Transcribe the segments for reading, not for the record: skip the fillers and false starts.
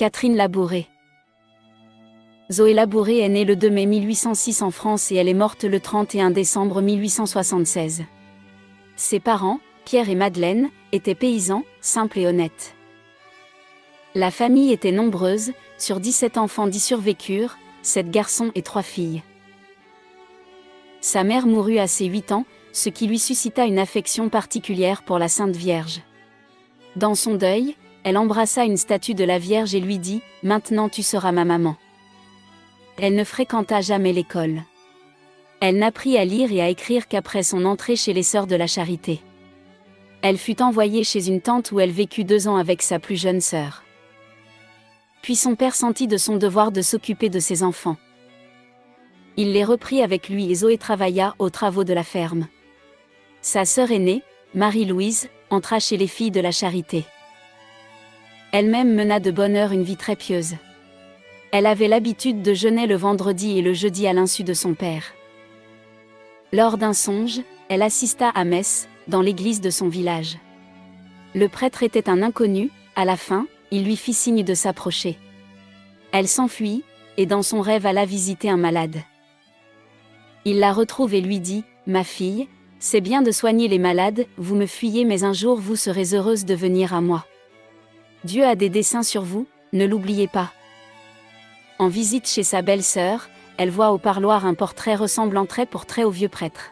Catherine Labouré. Zoé Labouré est née le 2 mai 1806 en France et elle est morte le 31 décembre 1876. Ses parents, Pierre et Madeleine, étaient paysans, simples et honnêtes. La famille était nombreuse, sur 17 enfants 10 survécurent, 7 garçons et 3 filles. Sa mère mourut à ses 8 ans, ce qui lui suscita une affection particulière pour la Sainte Vierge. Dans son deuil, elle embrassa une statue de la Vierge et lui dit « Maintenant tu seras ma maman ». Elle ne fréquenta jamais l'école. Elle n'apprit à lire et à écrire qu'après son entrée chez les Sœurs de la Charité. Elle fut envoyée chez une tante où elle vécut 2 ans avec sa plus jeune sœur. Puis son père sentit de son devoir de s'occuper de ses enfants. Il les reprit avec lui et Zoé travailla aux travaux de la ferme. Sa sœur aînée, Marie-Louise, entra chez les Filles de la Charité. Elle-même mena de bonne heure une vie très pieuse. Elle avait l'habitude de jeûner le vendredi et le jeudi à l'insu de son père. Lors d'un songe, elle assista à messe, dans l'église de son village. Le prêtre était un inconnu, à la fin, il lui fit signe de s'approcher. Elle s'enfuit, et dans son rêve alla visiter un malade. Il la retrouve et lui dit « Ma fille, c'est bien de soigner les malades, vous me fuyez mais un jour vous serez heureuse de venir à moi. Dieu a des desseins sur vous, ne l'oubliez pas. » En visite chez sa belle-sœur, elle voit au parloir un portrait ressemblant trait pour trait au vieux prêtre.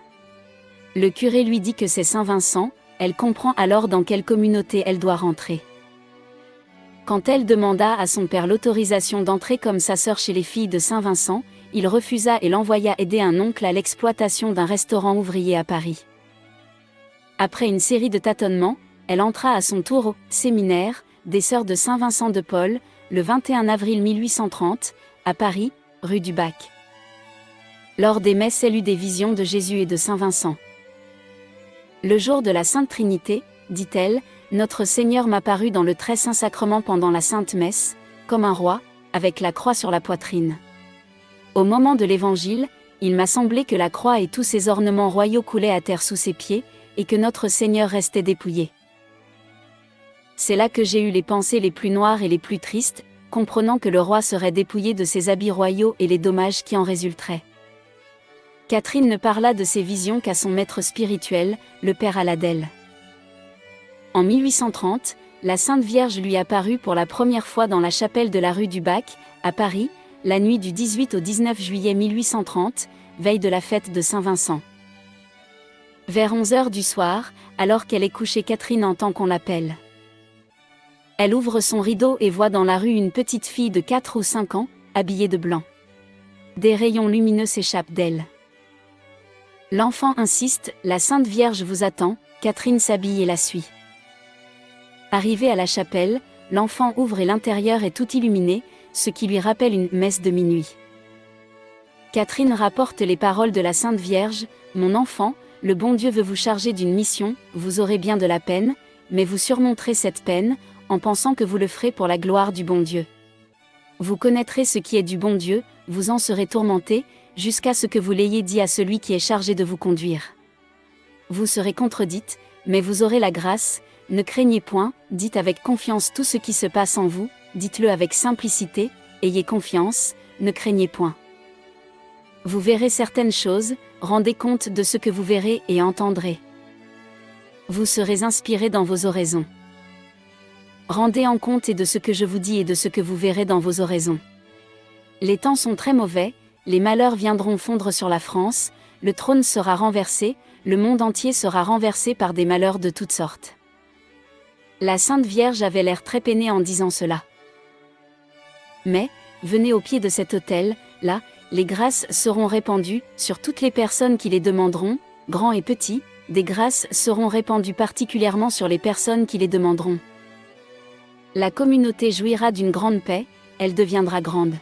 Le curé lui dit que c'est Saint Vincent, elle comprend alors dans quelle communauté elle doit rentrer. Quand elle demanda à son père l'autorisation d'entrer comme sa sœur chez les Filles de Saint Vincent, il refusa et l'envoya aider un oncle à l'exploitation d'un restaurant ouvrier à Paris. Après une série de tâtonnements, elle entra à son tour au séminaire des Sœurs de Saint Vincent de Paul, le 21 avril 1830, à Paris, rue du Bac. Lors des messes, elle eut des visions de Jésus et de Saint Vincent. Le jour de la Sainte Trinité, dit-elle, notre Seigneur m'apparut dans le très saint sacrement pendant la Sainte Messe, comme un roi, avec la croix sur la poitrine. Au moment de l'Évangile, il m'a semblé que la croix et tous ses ornements royaux coulaient à terre sous ses pieds, et que notre Seigneur restait dépouillé. C'est là que j'ai eu les pensées les plus noires et les plus tristes, comprenant que le roi serait dépouillé de ses habits royaux et les dommages qui en résulteraient. Catherine ne parla de ses visions qu'à son maître spirituel, le père Aladel. En 1830, la Sainte Vierge lui apparut pour la première fois dans la chapelle de la rue du Bac, à Paris, la nuit du 18 au 19 juillet 1830, veille de la fête de Saint-Vincent. Vers 11h du soir, alors qu'elle est couchée, Catherine entend qu'on l'appelle. Elle ouvre son rideau et voit dans la rue une petite fille de 4 ou 5 ans, habillée de blanc. Des rayons lumineux s'échappent d'elle. L'enfant insiste, la Sainte Vierge vous attend, Catherine s'habille et la suit. Arrivée à la chapelle, l'enfant ouvre et l'intérieur est tout illuminé, ce qui lui rappelle une messe de minuit. Catherine rapporte les paroles de la Sainte Vierge, « Mon enfant, le bon Dieu veut vous charger d'une mission, vous aurez bien de la peine, mais vous surmonterez cette peine, en pensant que vous le ferez pour la gloire du bon Dieu. Vous connaîtrez ce qui est du bon Dieu, vous en serez tourmenté, jusqu'à ce que vous l'ayez dit à celui qui est chargé de vous conduire. Vous serez contredite, mais vous aurez la grâce, ne craignez point, dites avec confiance tout ce qui se passe en vous, dites-le avec simplicité, ayez confiance, ne craignez point. Vous verrez certaines choses, rendez compte de ce que vous verrez et entendrez. Vous serez inspiré dans vos oraisons. Rendez en compte et de ce que je vous dis et de ce que vous verrez dans vos oraisons. Les temps sont très mauvais, les malheurs viendront fondre sur la France, le trône sera renversé, le monde entier sera renversé par des malheurs de toutes sortes. La Sainte Vierge avait l'air très peinée en disant cela. Mais, venez au pied de cet autel, là, les grâces seront répandues, sur toutes les personnes qui les demanderont, grands et petits, des grâces seront répandues particulièrement sur les personnes qui les demanderont. La communauté jouira d'une grande paix, elle deviendra grande.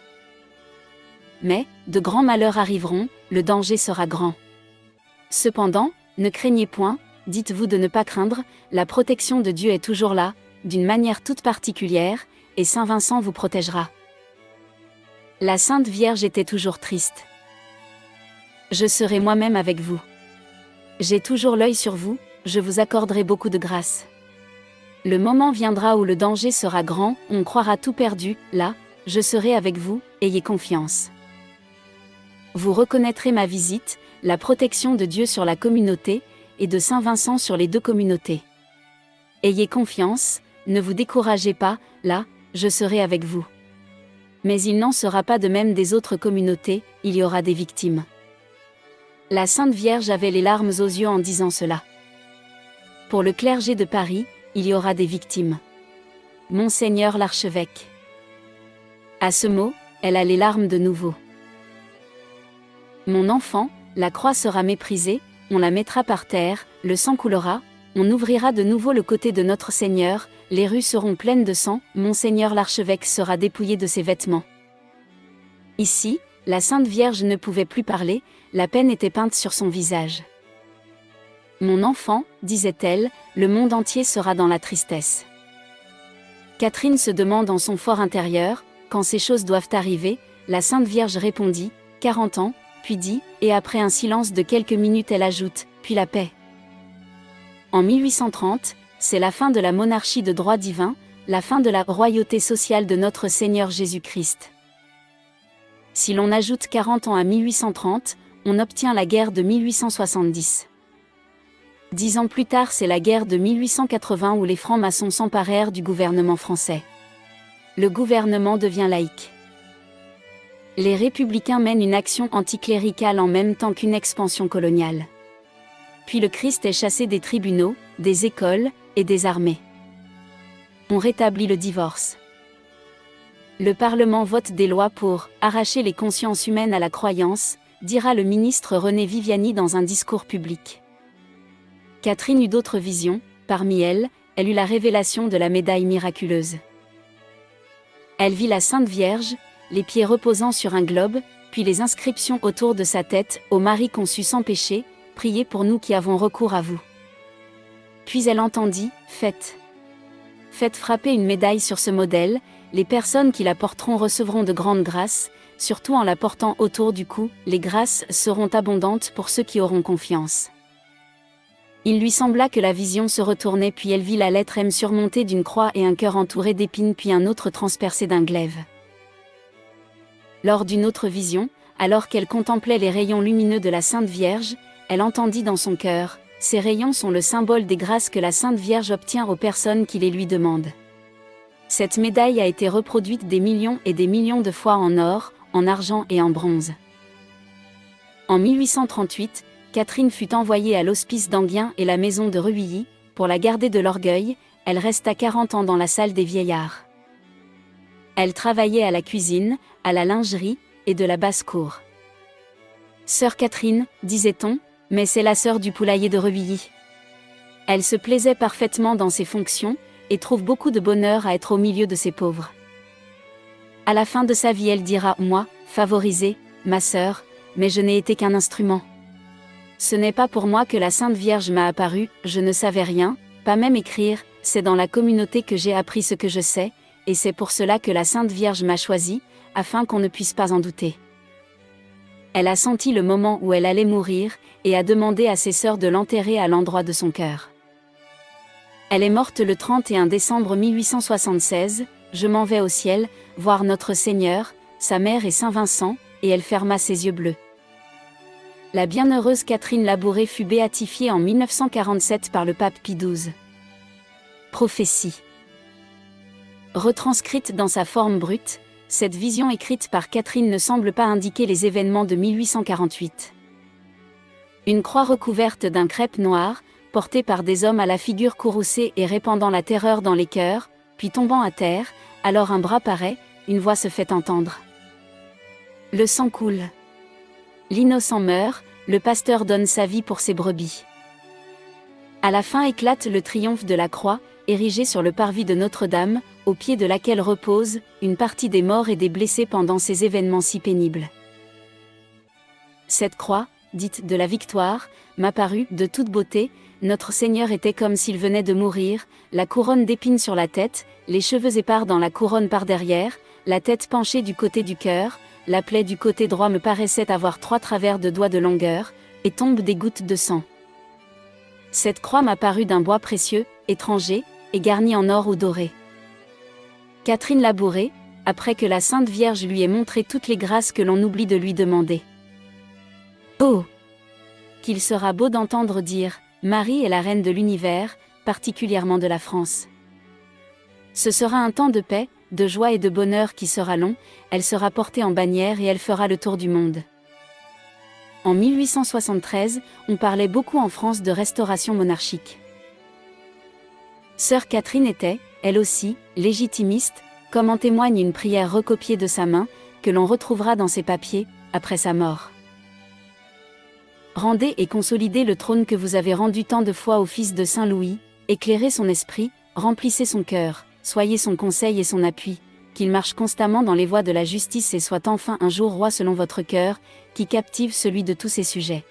Mais, de grands malheurs arriveront, le danger sera grand. Cependant, ne craignez point, dites-vous de ne pas craindre, la protection de Dieu est toujours là, d'une manière toute particulière, et Saint Vincent vous protégera. La Sainte Vierge était toujours triste. Je serai moi-même avec vous. J'ai toujours l'œil sur vous, je vous accorderai beaucoup de grâce. Le moment viendra où le danger sera grand, on croira tout perdu, là, je serai avec vous, ayez confiance. Vous reconnaîtrez ma visite, la protection de Dieu sur la communauté, et de Saint Vincent sur les deux communautés. Ayez confiance, ne vous découragez pas, là, je serai avec vous. Mais il n'en sera pas de même des autres communautés, il y aura des victimes. La Sainte Vierge avait les larmes aux yeux en disant cela. Pour le clergé de Paris, il y aura des victimes. Monseigneur l'archevêque. À ce mot, elle a les larmes de nouveau. Mon enfant, la croix sera méprisée, on la mettra par terre, le sang coulera, on ouvrira de nouveau le côté de notre Seigneur, les rues seront pleines de sang, Monseigneur l'archevêque sera dépouillé de ses vêtements. Ici, la Sainte Vierge ne pouvait plus parler, la peine était peinte sur son visage. Mon enfant, disait-elle, le monde entier sera dans la tristesse. Catherine se demande en son fort intérieur, quand ces choses doivent arriver, la Sainte Vierge répondit, 40 ans, puis dit, et après un silence de quelques minutes elle ajoute, puis la paix. En 1830, c'est la fin de la monarchie de droit divin, la fin de la royauté sociale de notre Seigneur Jésus-Christ. Si l'on ajoute 40 ans à 1830, on obtient la guerre de 1870. 10 ans plus tard, c'est la guerre de 1880 où les francs-maçons s'emparèrent du gouvernement français. Le gouvernement devient laïque. Les républicains mènent une action anticléricale en même temps qu'une expansion coloniale. Puis le Christ est chassé des tribunaux, des écoles et des armées. On rétablit le divorce. Le Parlement vote des lois pour « arracher les consciences humaines à la croyance », dira le ministre René Viviani dans un discours public. Catherine eut d'autres visions, parmi elles, elle eut la révélation de la médaille miraculeuse. Elle vit la Sainte Vierge, les pieds reposant sur un globe, puis les inscriptions autour de sa tête, « Ô Marie conçue sans péché, priez pour nous qui avons recours à vous. » Puis elle entendit, « Faites frapper une médaille sur ce modèle, les personnes qui la porteront recevront de grandes grâces, surtout en la portant autour du cou, les grâces seront abondantes pour ceux qui auront confiance. » Il lui sembla que la vision se retournait puis elle vit la lettre M surmontée d'une croix et un cœur entouré d'épines puis un autre transpercé d'un glaive. Lors d'une autre vision, alors qu'elle contemplait les rayons lumineux de la Sainte Vierge, elle entendit dans son cœur, « Ces rayons sont le symbole des grâces que la Sainte Vierge obtient aux personnes qui les lui demandent. » Cette médaille a été reproduite des millions et des millions de fois en or, en argent et en bronze. En 1838, Catherine fut envoyée à l'hospice d'Anguien et la maison de Reuilly, pour la garder de l'orgueil, elle resta 40 ans dans la salle des vieillards. Elle travaillait à la cuisine, à la lingerie, et de la basse-cour. Sœur Catherine, disait-on, mais c'est la sœur du poulailler de Reuilly. Elle se plaisait parfaitement dans ses fonctions, et trouve beaucoup de bonheur à être au milieu de ces pauvres. À la fin de sa vie elle dira, moi, favorisée, ma sœur, mais je n'ai été qu'un instrument. Ce n'est pas pour moi que la Sainte Vierge m'a apparu, je ne savais rien, pas même écrire, c'est dans la communauté que j'ai appris ce que je sais, et c'est pour cela que la Sainte Vierge m'a choisi, afin qu'on ne puisse pas en douter. Elle a senti le moment où elle allait mourir, et a demandé à ses sœurs de l'enterrer à l'endroit de son cœur. Elle est morte le 31 décembre 1876, je m'en vais au ciel, voir notre Seigneur, sa mère et Saint Vincent, et elle ferma ses yeux bleus. La bienheureuse Catherine Labouré fut béatifiée en 1947 par le pape Pie XII. Prophétie. Retranscrite dans sa forme brute, cette vision écrite par Catherine ne semble pas indiquer les événements de 1848. Une croix recouverte d'un crêpe noir, portée par des hommes à la figure courroucée et répandant la terreur dans les cœurs, puis tombant à terre, alors un bras paraît, une voix se fait entendre. Le sang coule. L'innocent meurt, le pasteur donne sa vie pour ses brebis. À la fin éclate le triomphe de la croix, érigée sur le parvis de Notre-Dame, au pied de laquelle repose une partie des morts et des blessés pendant ces événements si pénibles. Cette croix, dite de la victoire, m'apparut de toute beauté, notre Seigneur était comme s'il venait de mourir, la couronne d'épines sur la tête, les cheveux épars dans la couronne par derrière, la tête penchée du côté du cœur, la plaie du côté droit me paraissait avoir 3 travers de doigts de longueur, et tombent des gouttes de sang. Cette croix m'apparut d'un bois précieux, étranger, et garnie en or ou doré. Catherine Labouré, après que la Sainte Vierge lui ait montré toutes les grâces que l'on oublie de lui demander. Oh! Qu'il sera beau d'entendre dire, Marie est la reine de l'univers, particulièrement de la France. Ce sera un temps de paix, de joie et de bonheur qui sera long, elle sera portée en bannière et elle fera le tour du monde. En 1873, on parlait beaucoup en France de restauration monarchique. Sœur Catherine était, elle aussi, légitimiste, comme en témoigne une prière recopiée de sa main, que l'on retrouvera dans ses papiers, après sa mort. Rendez et consolidez le trône que vous avez rendu tant de fois au fils de Saint Louis, éclairez son esprit, remplissez son cœur, soyez son conseil et son appui, qu'il marche constamment dans les voies de la justice et soit enfin un jour roi selon votre cœur, qui captive celui de tous ses sujets.